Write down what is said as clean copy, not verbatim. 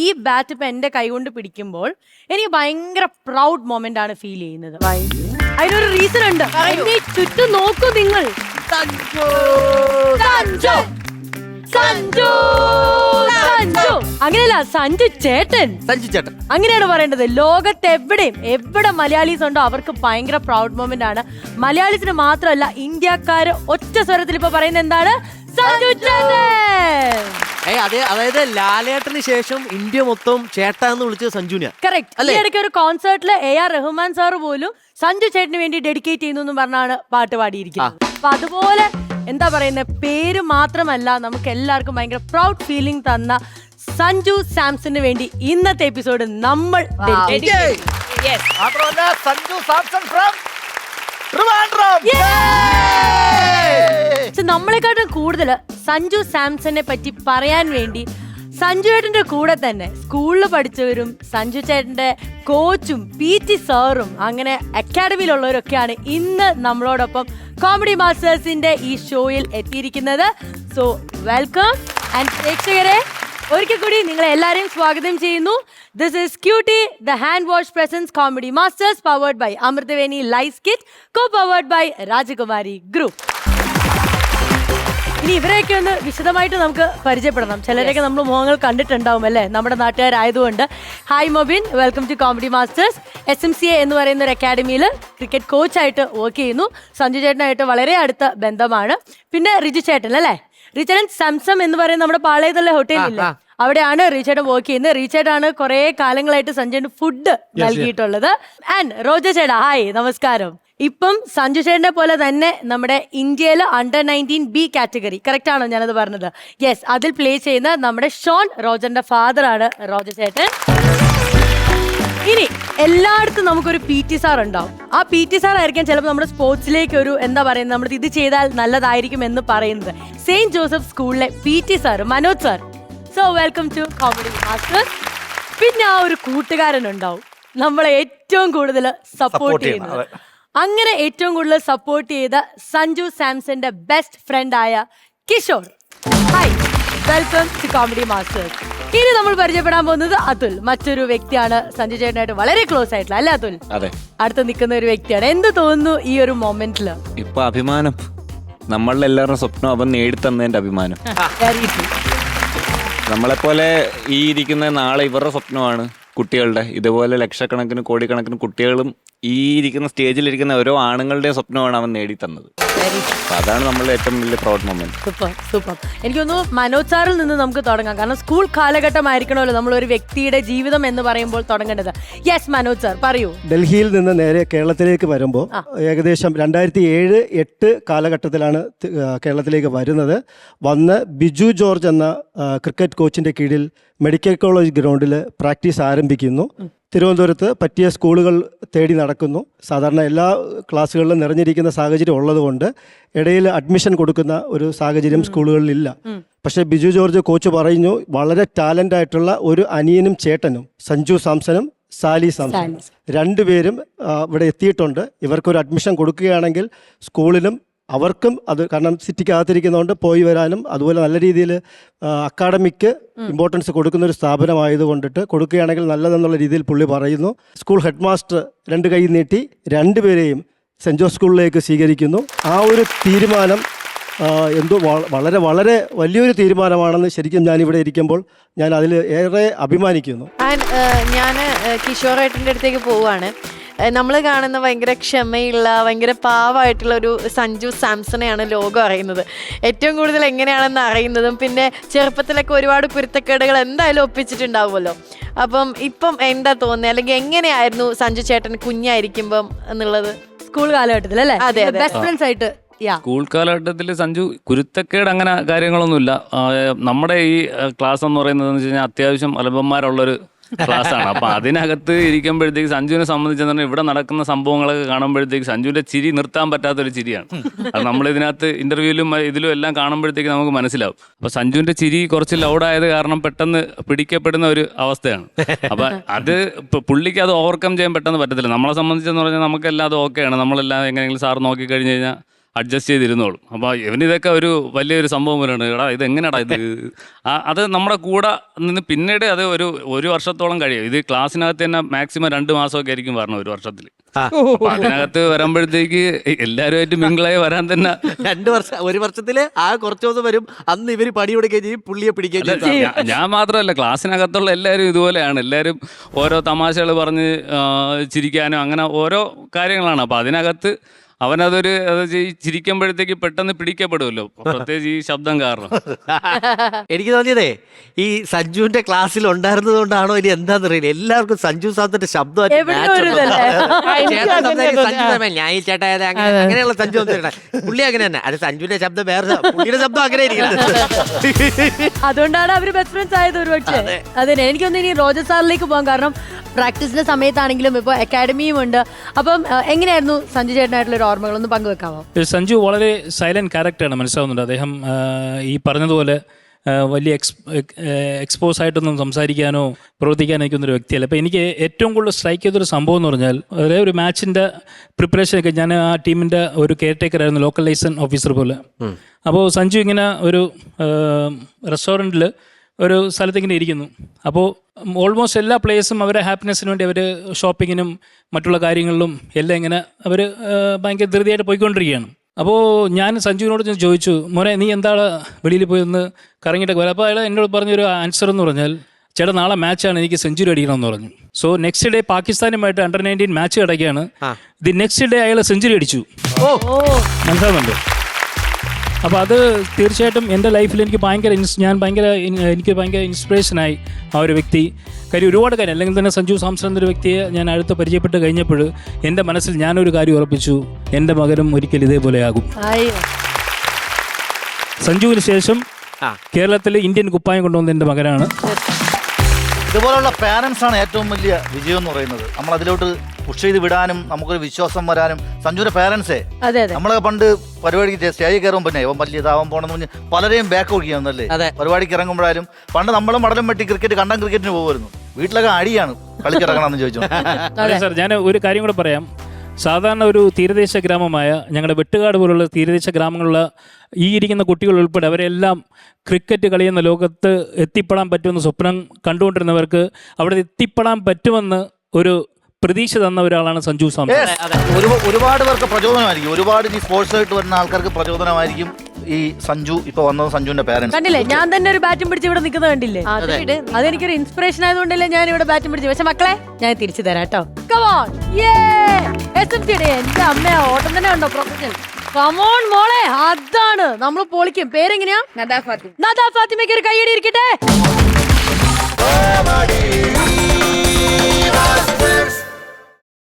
ഈ ബാറ്റ് ഇപ്പൊ എന്റെ കൈകൊണ്ട് പിടിക്കുമ്പോൾ എനിക്ക് ഭയങ്കര പ്രൗഡ് മൊമെന്റ് ആണ് ഫീൽ ചെയ്യുന്നത്. അതിനൊരു റീസൺ ഉണ്ട്. എന്നെ ചുറ്റും നോക്കൂ നിങ്ങൾ. സഞ്ജു സഞ്ജു സഞ്ജു സഞ്ജു അങ്ങനെയല്ല, സഞ്ജു ചേട്ടൻ. സഞ്ജു ചേട്ടൻ അങ്ങനെയാണ് പറയേണ്ടത്. ലോകത്ത് എവിടെ മലയാളീസ് ഉണ്ടോ അവർക്ക് ഭയങ്കര പ്രൗഡ് മൊമെന്റ് ആണ്. മലയാളീസിന് മാത്രമല്ല, ഇന്ത്യക്കാര് ഒറ്റ സ്വരത്തിൽ ഇപ്പൊ പറയുന്നത് എന്താണ്? സഞ്ജു ചേട്ടൻ. അതായത് ലാലേട്ടന് ശേഷം ഇന്ത്യ മൊത്തം ചേട്ടാ എന്ന് വിളിച്ചത് സഞ്ജുവിനെ. കറക്റ്റ്. ഈ ഇടയ്ക്ക് ഒരു കോൺസേർട്ടില് AR റഹ്മാൻ സാർ പോലും സഞ്ജു ചേട്ടന് വേണ്ടി ഡെഡിക്കേറ്റ് ചെയ്യുന്നു എന്ന് പറഞ്ഞാണ് പാട്ട് പാടിയിരിക്കുന്നത്. അപ്പൊ അതുപോലെ എന്താ പറയുന്നത്, പേര് മാത്രമല്ല നമുക്ക് എല്ലാവർക്കും ഭയങ്കര പ്രൗഡ് ഫീലിംഗ് തന്ന സഞ്ജു സാംസണിന് വേണ്ടി ഇന്നത്തെ എപ്പിസോഡ് നമ്മൾ നമ്മളെക്കാട്ടും കൂടുതൽ സഞ്ജു സാംസണിനെ പറ്റി പറയാൻ വേണ്ടി സഞ്ജു ചേട്ടന്റെ കൂടെ തന്നെ സ്കൂളിൽ പഠിച്ചവരും സഞ്ജു ചേട്ടന്റെ കോച്ചും PT സാറും അങ്ങനെ അക്കാഡമിയിലുള്ളവരൊക്കെയാണ് ഇന്ന് നമ്മളോടൊപ്പം കോമഡി മാസ്റ്റേഴ്സിന്റെ ഈ ഷോയിൽ എത്തിയിരിക്കുന്നത്. So welcome. ആൻഡ് പ്രേക്ഷകരെ ഒരിക്കൽ കൂടി നിങ്ങളെ എല്ലാവരെയും സ്വാഗതം ചെയ്യുന്നു. This is cutie the hand wash presents Comedy Masters powered by Amritaveni lice kit, co powered by Rajakumari group. ഇനി ഇവരെയൊക്കെ ഒന്ന് വിശദമായിട്ട് നമുക്ക് പരിചയപ്പെടണം. ചിലരെയൊക്കെ നമ്മൾ മുഖങ്ങൾ കണ്ടിട്ടുണ്ടാവും അല്ലേ, നമ്മുടെ നാട്ടുകാരായതുകൊണ്ട്. Hi Mobin, welcome to comedy masters. SMCA എന്ന് പറയുന്ന ഒരു അക്കാഡമിയിൽ ക്രിക്കറ്റ് കോച്ചായിട്ട് വർക്ക് ചെയ്യുന്നു. സഞ്ജു ചേട്ടനായിട്ട് വളരെ അടുത്ത ബന്ധമാണ്. പിന്നെ റിജു ചേട്ടൻ അല്ലേ, റിചേട്ടൻ സംസം എന്ന് പറയുന്ന നമ്മുടെ പാളയത്തുള്ള ഹോട്ടലില്ലേ, അവിടെയാണ് റീച്ചേട്ടൻ വർക്ക് ചെയ്യുന്നത്. റീച്ചേട്ടാണ് കുറെ കാലങ്ങളായിട്ട് സഞ്ജുവിന് ഫുഡ് നൽകിയിട്ടുള്ളത്. ആൻഡ് റോജ ചേട്ടാ, ഹായ്, നമസ്കാരം. ഇപ്പം സഞ്ജു ചേട്ടനെ പോലെ തന്നെ നമ്മുടെ ഇന്ത്യയിലെ Under-19B കാറ്റഗറി, കറക്റ്റ് ആണോ ഞാനത് പറഞ്ഞത്? യെസ്, അതിൽ പ്ലേ ചെയ്യുന്ന നമ്മുടെ ഷോൺ റോജറിന്റെ ഫാദർ ആണ് റോജ ചേട്ടൻ. ഇനി എല്ലായിടത്തും നമുക്കൊരു PT സാർ ഉണ്ടാവും. ആ PT സാർ ആയിരിക്കും ചിലപ്പോൾ നമ്മുടെ സ്പോർട്സിലേക്ക് ഒരു എന്താ പറയുന്നത്, നമ്മൾ ഇത് ചെയ്താൽ നല്ലതായിരിക്കും എന്ന് പറയുന്നത്. സെയിന്റ് ജോസഫ് സ്കൂളിലെ PT sir Manoj sir. So welcome to comedy Masters. പിന്നെ ആ ഒരു കൂട്ടുകാരനുണ്ടാവും നമ്മളെ ഏറ്റവും കൂടുതൽ സപ്പോർട്ട് ചെയ്യുന്നത്. അങ്ങനെ ഏറ്റവും കൂടുതൽ സപ്പോർട്ട് ചെയ്ത സഞ്ജു സാംസന്റെ ബെസ്റ്റ് ഫ്രണ്ട് ആയ Kishore. Hi, welcome to comedy Masters. ഇനി നമ്മൾ പരിചയപ്പെടാൻ പോകുന്നത് അതുൽ, മറ്റൊരു വ്യക്തിയാണ് സഞ്ജു ചേട്ടനായിട്ട് വളരെ ക്ലോസ് ആയിട്ടുള്ള, അല്ലേ അതുൽ? അതെ, അടുത്ത് നിൽക്കുന്ന ഒരു വ്യക്തിയാണ്. എന്ത് തോന്നുന്നു ഈ ഒരു മൊമെന്റില്? ഇപ്പൊ അഭിമാനം, നമ്മളുടെ എല്ലാവരുടെ സ്വപ്നം അവൻ നേടിത്തന്നതിന്റെ അഭിമാനം. നമ്മളെപ്പോലെ ഈ ഇരിക്കുന്ന നാളെ ഇവരുടെ സ്വപ്നമാണ് കുട്ടികളുടെ. ഇതുപോലെ ലക്ഷക്കണക്കിന് കോടിക്കണക്കിന് കുട്ടികളും ഈ ഇരിക്കുന്ന സ്റ്റേജിലിരിക്കുന്ന ഓരോ ആണുങ്ങളുടെ സ്വപ്നമാണ് അവൻ നേടിത്തന്നത്. അതാണ് നമ്മളുടെ ഏറ്റവും വലിയ പ്രൗഡ് മൊമെന്റ്. Super super. എനിക്ക് തോന്നുന്നു മനോജ് സാറിൽ നിന്ന് നമുക്ക് തുടങ്ങാം. കാരണം സ്കൂൾ കാലഘട്ടമായിരിക്കണമല്ലോ നമ്മൾ ഒരു വ്യക്തിയുടെ ജീവിതം എന്ന് പറയുമ്പോൾ തുടങ്ങേണ്ടത്. യെസ് മനോജ് സാർ, പറയൂ. ഡൽഹിയിൽ നിന്ന് നേരെ കേരളത്തിലേക്ക് വരുമ്പോൾ ഏകദേശം 2007-08 കാലഘട്ടത്തിലാണ് കേരളത്തിലേക്ക് വരുന്നത്. വന്ന് ബിജു ജോർജ് എന്ന ക്രിക്കറ്റ് കോച്ചിന്റെ കീഴിൽ മെഡിക്കൽ കോളേജ് ഗ്രൗണ്ടിൽ പ്രാക്ടീസ് ആരംഭിക്കുന്നു. തിരുവനന്തപുരത്ത് പറ്റിയ സ്കൂളുകൾ തേടി നടക്കുന്നു. സാധാരണ എല്ലാ ക്ലാസ്സുകളിലും നിറഞ്ഞിരിക്കുന്ന സാഹചര്യം ഉള്ളതുകൊണ്ട് ഇടയിൽ അഡ്മിഷൻ കൊടുക്കുന്ന ഒരു സാഹചര്യം സ്കൂളുകളിലില്ല. പക്ഷേ ബിജു ജോർജ് കോച്ച് പറഞ്ഞു, വളരെ ടാലൻ്റ് ആയിട്ടുള്ള ഒരു അനിയനും ചേട്ടനും, സഞ്ജു സാംസണും സാലി സാംസൺ, രണ്ടുപേരും ഇവിടെ എത്തിയിട്ടുണ്ട്. ഇവർക്കൊരു അഡ്മിഷൻ കൊടുക്കുകയാണെങ്കിൽ സ്കൂളിലും അവർക്കും അത്, കാരണം സിറ്റിക്കകത്തിരിക്കുന്നതുകൊണ്ട് പോയി വരാനും അതുപോലെ നല്ല രീതിയിൽ അക്കാഡമിക്ക് ഇമ്പോർട്ടൻസ് കൊടുക്കുന്ന ഒരു സ്ഥാപനമായതുകൊണ്ടിട്ട് കൊടുക്കുകയാണെങ്കിൽ നല്ലതെന്നുള്ള രീതിയിൽ പുള്ളി പറയുന്നു. സ്കൂൾ ഹെഡ് മാസ്റ്റർ 2 കൈ നീട്ടി രണ്ടുപേരെയും സെൻറ് ജോസ് സ്കൂളിലേക്ക് സ്വീകരിക്കുന്നു. ആ ഒരു തീരുമാനം എന്തോ വളരെ വളരെ വലിയൊരു തീരുമാനമാണെന്ന് ശരിക്കും ഞാനിവിടെ ഇരിക്കുമ്പോൾ ഞാൻ അതിൽ ഏറെ അഭിമാനിക്കുന്നു. ഞാൻ കിഷോറേട്ടൻ്റെ അടുത്തേക്ക് പോവുകയാണ്. നമ്മൾ കാണുന്ന ഭയങ്കര ക്ഷമയുള്ള ഭയങ്കര പാവമായിട്ടുള്ള ഒരു സഞ്ജു സാംസണെയാണ് ലോകം അറിയുന്നത്. ഏറ്റവും കൂടുതൽ എങ്ങനെയാണെന്ന് അറിയുന്നതും പിന്നെ ചെറുപ്പത്തിലൊക്കെ ഒരുപാട് കുരുത്തക്കേടുകൾ എന്തായാലും ഒപ്പിച്ചിട്ടുണ്ടാവുമല്ലോ. അപ്പം ഇപ്പം എന്താ തോന്നുന്നത്, അല്ലെങ്കിൽ എങ്ങനെയായിരുന്നു സഞ്ജു ചേട്ടൻ കുഞ്ഞായിരിക്കുമ്പം എന്നുള്ളത്? സ്കൂൾ കാലഘട്ടത്തിൽ അല്ലേ? അതെ, ബെസ്റ്റ് ഫ്രണ്ട്സ് ആയിട്ട്. സ്കൂൾ കാലഘട്ടത്തിൽ സഞ്ജു കുരുത്തക്കേട് അങ്ങനെ കാര്യങ്ങളൊന്നുമില്ല. നമ്മുടെ ഈ ക്ലാസ് എന്ന് പറയുന്നത് വെച്ച് കഴിഞ്ഞാൽ അത്യാവശ്യം അലമ്പന്മാരുള്ളൊരു ക്ലാസ് ആണ്. അപ്പൊ അതിനകത്ത് ഇരിക്കുമ്പോഴത്തേക്ക് സഞ്ജുവിനെ സംബന്ധിച്ചെന്ന് ഇവിടെ നടക്കുന്ന സംഭവങ്ങളൊക്കെ കാണുമ്പോഴത്തേക്ക് സഞ്ജുവിന്റെ ചിരി നിർത്താൻ പറ്റാത്തൊരു ചിരിയാണ്. അത് നമ്മൾ ഇതിനകത്ത് ഇന്റർവ്യൂവിലും ഇതിലും എല്ലാം കാണുമ്പോഴത്തേക്ക് നമുക്ക് മനസ്സിലാവും. അപ്പൊ സഞ്ജുവിന്റെ ചിരി കുറച്ച് ലൗഡായത് കാരണം പെട്ടെന്ന് പിടിക്കപ്പെടുന്ന ഒരു അവസ്ഥയാണ്. അപ്പൊ അത് പുള്ളിക്ക് അത് ഓവർകം ചെയ്യാൻ പെട്ടെന്ന് പറ്റത്തില്ല. നമ്മളെ സംബന്ധിച്ചെന്ന് പറഞ്ഞാൽ നമുക്കെല്ലാം അത് ഓക്കെയാണ്. നമ്മളെല്ലാം എങ്ങനെയെങ്കിലും സാർ നോക്കിക്കഴിഞ്ഞ് കഴിഞ്ഞാൽ അഡ്ജസ്റ്റ് ചെയ്തിരുന്നോളും. അപ്പോൾ ഇവനിതൊക്കെ ഒരു വലിയൊരു സംഭവം പോലെയാണ്. എടാ ഇത് എങ്ങനെയാടാ ഇത് അത് നമ്മുടെ കൂടെ നിന്ന് പിന്നീട് അത് ഒരു വർഷത്തോളം കഴിയും. ഇത് ക്ലാസ്സിനകത്ത് തന്നെ മാക്സിമം 2 മാസമൊക്കെ ആയിരിക്കും വരണം ഒരു വർഷത്തിൽ. അപ്പൊ അതിനകത്ത് വരുമ്പോഴത്തേക്ക് എല്ലാവരുമായിട്ട് മിങ്കിളായി വരാൻ തന്നെ 2 വർഷം 1 വർഷത്തില് ആ കുറച്ച് ദിവസം വരും. അന്ന് ഇവര് പണി കൊടുക്കുകയും ചെയ്യും, പുള്ളിയെ പിടിക്കുകയും ചെയ്യും. ഞാൻ മാത്രമല്ല, ക്ലാസ്സിനകത്തുള്ള എല്ലാവരും ഇതുപോലെയാണ്. എല്ലാവരും ഓരോ തമാശകൾ പറഞ്ഞ് ചിരിക്കാനും അങ്ങനെ ഓരോ കാര്യങ്ങളാണ്. അപ്പൊ അതിനകത്ത് അവനതൊരു ചിരിക്കുമ്പോഴത്തേക്ക് പെട്ടെന്ന് പിടിക്കപ്പെടുമല്ലോ, പ്രത്യേകിച്ച് ഈ ശബ്ദം കാരണം. എനിക്ക് തോന്നിയതേ ഈ സഞ്ജുവിന്റെ ക്ലാസ്സിൽ ഉണ്ടായിരുന്നത് കൊണ്ടാണോ ഇനി എന്താണെന്നറിയില്ല, എല്ലാവർക്കും സഞ്ജു സാറിന്റെ ശബ്ദം അങ്ങനെയുള്ള സഞ്ജു പുള്ളി അങ്ങനെ തന്നെ. അത് സഞ്ജുവിന്റെ ശബ്ദം വേറെ, പുള്ളിയുടെ ശബ്ദം അങ്ങനെ ഇരിക്കുന്നത്. അതുകൊണ്ടാണ് അവര് ബെസ്റ്റ് ഫ്രണ്ട്സ് ആയത് ഒരു പക്ഷേ. അതെ, എനിക്കൊന്ന് ഇനി റോജർ സാറിലേക്ക് പോകാം. കാരണം പ്രാക്ടീസിന്റെ സമയത്താണെങ്കിലും ഇപ്പോൾ അക്കാഡമിയും ഉണ്ട്. അപ്പം എങ്ങനെയായിരുന്നു സഞ്ജു ചേട്ടനായിട്ടുള്ള ഓർമ്മകളൊന്ന് പങ്കുവെക്കാമോ? സഞ്ജു വളരെ സൈലന്റ് ക്യാരക്ടറാണ്, മനസ്സിലാവുന്നുണ്ട്. അദ്ദേഹം ഈ പറഞ്ഞതുപോലെ വലിയ എക്സ്പോസ് ആയിട്ടൊന്നും സംസാരിക്കാനോ പ്രവർത്തിക്കാനോ നിൽക്കുന്നൊരു വ്യക്തിയല്ല. അപ്പോൾ എനിക്ക് ഏറ്റവും കൂടുതൽ സ്ട്രൈക്ക് ചെയ്തൊരു സംഭവം എന്ന് പറഞ്ഞാൽ, അതായത് ഒരു മാച്ചിൻ്റെ പ്രിപ്പറേഷനൊക്കെ ഞാൻ ആ ടീമിൻ്റെ ഒരു കെയർ ടേക്കർ ആയിരുന്നു, ലോക്കൽ ലൈസൺ ഓഫീസർ പോലെ. അപ്പോൾ സഞ്ജു ഇങ്ങനെ ഒരു റെസ്റ്റോറൻറ്റിൽ ഒരു സ്ഥലത്ത് ഇങ്ങനെ ഇരിക്കുന്നു. അപ്പോൾ ഓൾമോസ്റ്റ് എല്ലാ പ്ലേയേഴ്സും അവരുടെ ഹാപ്പിനെസ്സിന് വേണ്ടി അവർ ഷോപ്പിങ്ങിനും മറ്റുള്ള കാര്യങ്ങളിലും എല്ലാം ഇങ്ങനെ അവർ ഭയങ്കര ധൃതിയായിട്ട് പോയിക്കൊണ്ടിരിക്കുകയാണ്. അപ്പോൾ ഞാൻ സഞ്ജുവിനോട് ചോദിച്ചു, മോനെ നീ എന്താണ് വെളിയിൽ പോയി ഒന്ന് കറങ്ങിയിട്ടൊക്കെ വരാം. അപ്പോൾ അയാൾ എന്നോട് പറഞ്ഞൊരു ആൻസർ എന്ന് പറഞ്ഞാൽ, ചേട്ടാ നാളെ മാച്ചാണ്, എനിക്ക് സെഞ്ചുറി അടിക്കണമെന്ന് പറഞ്ഞു. So next day പാകിസ്ഥാനുമായിട്ട് under-19 match കിടക്കുകയാണ്. ദി നെക്സ്റ്റ് ഡേ അയാൾ സെഞ്ചുറി അടിച്ചു. മനസ്സിലാവുന്നുണ്ട്? അപ്പോൾ അത് തീർച്ചയായിട്ടും എൻ്റെ ലൈഫിൽ എനിക്ക് ഭയങ്കര ഇൻസ്പിറേഷനായി ആ ഒരു വ്യക്തി. കാര്യം ഒരുപാട് കാര്യം, അല്ലെങ്കിൽ തന്നെ സഞ്ജു സാംസൺ എന്നൊരു വ്യക്തിയെ ഞാൻ അടുത്ത് പരിചയപ്പെട്ട് കഴിഞ്ഞപ്പോൾ എൻ്റെ മനസ്സിൽ ഞാനൊരു കാര്യം ഉറപ്പിച്ചു, എൻ്റെ മകനും ഒരിക്കൽ ഇതേപോലെയാകും. സഞ്ജുവിന് ശേഷം കേരളത്തിൽ ഇന്ത്യൻ കുപ്പായം കൊണ്ടുവന്ന എൻ്റെ മകനാണ്. ഇതുപോലുള്ള പാരൻസ് ആണ് ഏറ്റവും വലിയ വിജയം എന്ന് പറയുന്നത്. നമ്മൾ അതിലോട്ട് പുഷ് ചെയ്ത് വിടാനും നമുക്കൊരു വിശ്വാസം വരാനും. സഞ്ജുവിന്റെ പാരൻസേ, നമ്മളെ പണ്ട് പരിപാടിക്ക് സ്റ്റേജിൽ കയറുമ്പോൾ പിന്നെ ഇവൻ വലിയ ഇതാവാൻ പോകണമെന്ന് പറഞ്ഞ് പലരെയും ബാക്ക് ഒഴിക്കാന്നല്ലേ പരിപാടിക്ക് ഇറങ്ങുമ്പോഴാലും. പണ്ട് നമ്മളും മടലും വെട്ടി ക്രിക്കറ്റിന് പോകുമായിരുന്നു. വീട്ടിലൊക്കെ അടിയാണ് കളിക്കിറങ്ങണമെന്ന് ചോദിച്ചു. അതെ സാർ, ഞാൻ ഒരു കാര്യം കൂടെ പറയാം. സാധാരണ ഒരു തീരദേശ ഗ്രാമമായ ഞങ്ങളുടെ വെട്ടുകാട് പോലുള്ള തീരദേശ ഗ്രാമങ്ങളിലുള്ള ഈ ഇരിക്കുന്ന കുട്ടികൾ ഉൾപ്പെടെ അവരെല്ലാം ക്രിക്കറ്റ് കളിയുന്ന ലോകത്ത് എത്തിപ്പെടാൻ പറ്റുമെന്ന് സ്വപ്നം കണ്ടുകൊണ്ടിരുന്നവർക്ക് അവിടെ എത്തിപ്പെടാൻ പറ്റുമെന്ന് ഒരു പ്രതീക്ഷ തന്ന ഒരാളാണ് സഞ്ജു സാംസൺ. ഒരുപാട് പേർക്ക് പ്രചോദനമായിരിക്കും, ഒരുപാട് ഈ സ്പോർട്സ് ആയിട്ട് വരുന്ന ആൾക്കാർക്ക് പ്രചോദനമായിരിക്കും ഈ സഞ്ജു. ഇപ്പൊ വന്നത് സഞ്ജുവിന്റെ പാരന്റ്സ് കണ്ടില്ലേ, ഞാൻ തന്നെ ഒരു ബാറ്റും പിടിച്ച് ഇവിടെ നിൽക്കുന്നത് കണ്ടില്ലേ? അതെനിക്കൊരു ഇൻസ്പിറേഷൻ ആയതുകൊണ്ടല്ലേ ഞാൻ ഇവിടെ ബാറ്റും പിടിച്ചു. പക്ഷെ മക്കളെ ഞാൻ തിരിച്ചു തരാം കേട്ടോ. എന്റെ അമ്മ ഓട്ടം തന്നെ ഉണ്ടോ പ്രൊഫഷണൽ. കമോൺ മോളെ, അതാണ് നമ്മൾ പൊളിക്കും. പേരെങ്ങനെയാ? നദാ ഫാത്തിമയ്ക്ക് ഒരു കൈയടി ഇരിക്കട്ടെ.